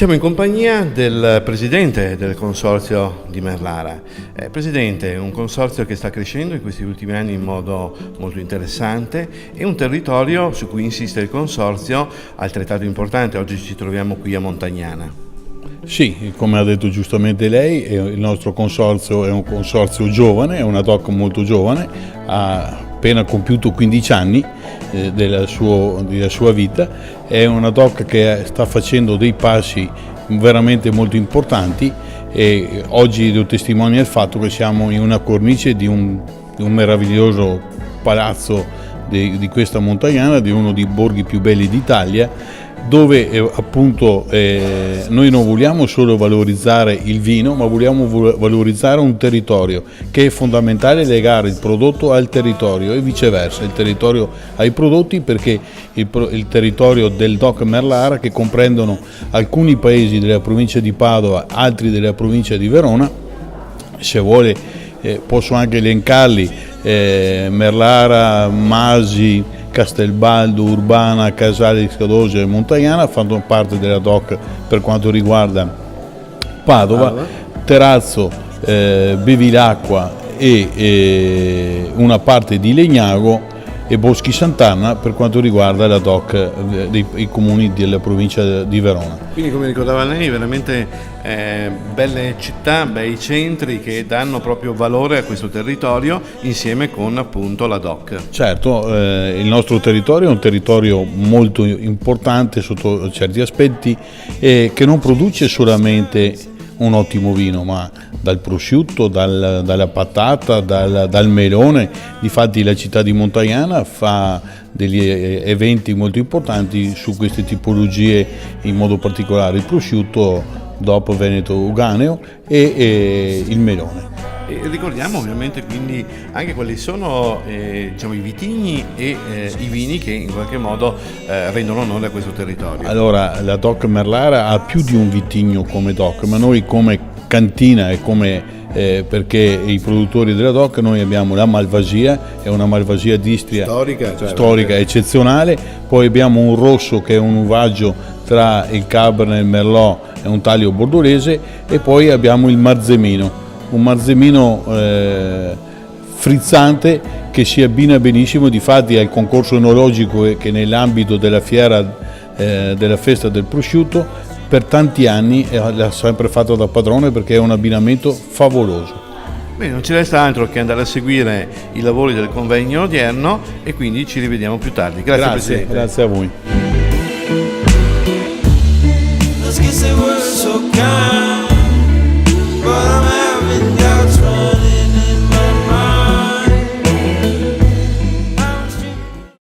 Siamo in compagnia del presidente del consorzio di Merlara. Presidente, un consorzio che sta crescendo in questi ultimi anni in modo molto interessante e un territorio su cui insiste il consorzio altrettanto importante. Oggi ci troviamo qui a Montagnana. Sì, come ha detto giustamente lei, il nostro consorzio è un consorzio giovane, è una DOC molto giovane, ha appena compiuto 15 anni della sua vita, è una DOC che sta facendo dei passi veramente molto importanti e oggi lo testimonia il fatto che siamo in una cornice di un meraviglioso palazzo di questa Montagnana, di uno dei borghi più belli d'Italia, dove appunto noi non vogliamo solo valorizzare il vino, ma vogliamo valorizzare un territorio, che è fondamentale legare il prodotto al territorio e viceversa, il territorio ai prodotti, perché il territorio del DOC Merlara, che comprendono alcuni paesi della provincia di Padova, altri della provincia di Verona, se vuole posso anche elencarli, Merlara, Masi, Castelbaldo, Urbana, Casale di Scadosia e Montagnana fanno parte della DOC per quanto riguarda Padova, Terazzo, Bevilacqua e una parte di Legnago e Boschi Sant'Anna per quanto riguarda la DOC dei comuni della provincia di Verona. Quindi, come ricordava lei, veramente belle città, bei centri che danno proprio valore a questo territorio insieme con appunto la DOC. Certo, il nostro territorio è un territorio molto importante sotto certi aspetti che non produce solamente un ottimo vino, ma dal prosciutto, dalla patata, dal melone. Difatti la città di Montagnana fa degli eventi molto importanti su queste tipologie, in modo particolare il prosciutto, dopo Veneto Uganeo e il melone. E ricordiamo ovviamente quindi anche quali sono diciamo, i vitigni e i vini che in qualche modo rendono onore a questo territorio. Allora, la DOC Merlara ha più di un vitigno come DOC, ma noi come cantina e come perché i produttori della DOC noi abbiamo la Malvasia, è una Malvasia d'Istria storica eccezionale, poi abbiamo un rosso che è un uvaggio tra il Cabernet, il Merlot e un taglio bordolese, e poi abbiamo il Marzemino, un Marzemino frizzante che si abbina benissimo. Difatti al concorso enologico che nell'ambito della fiera della festa del prosciutto per tanti anni l'ha sempre fatto da padrone, perché è un abbinamento favoloso. Bene, non ci resta altro che andare a seguire i lavori del convegno odierno e quindi ci rivediamo più tardi. Grazie Presidente. Grazie a voi.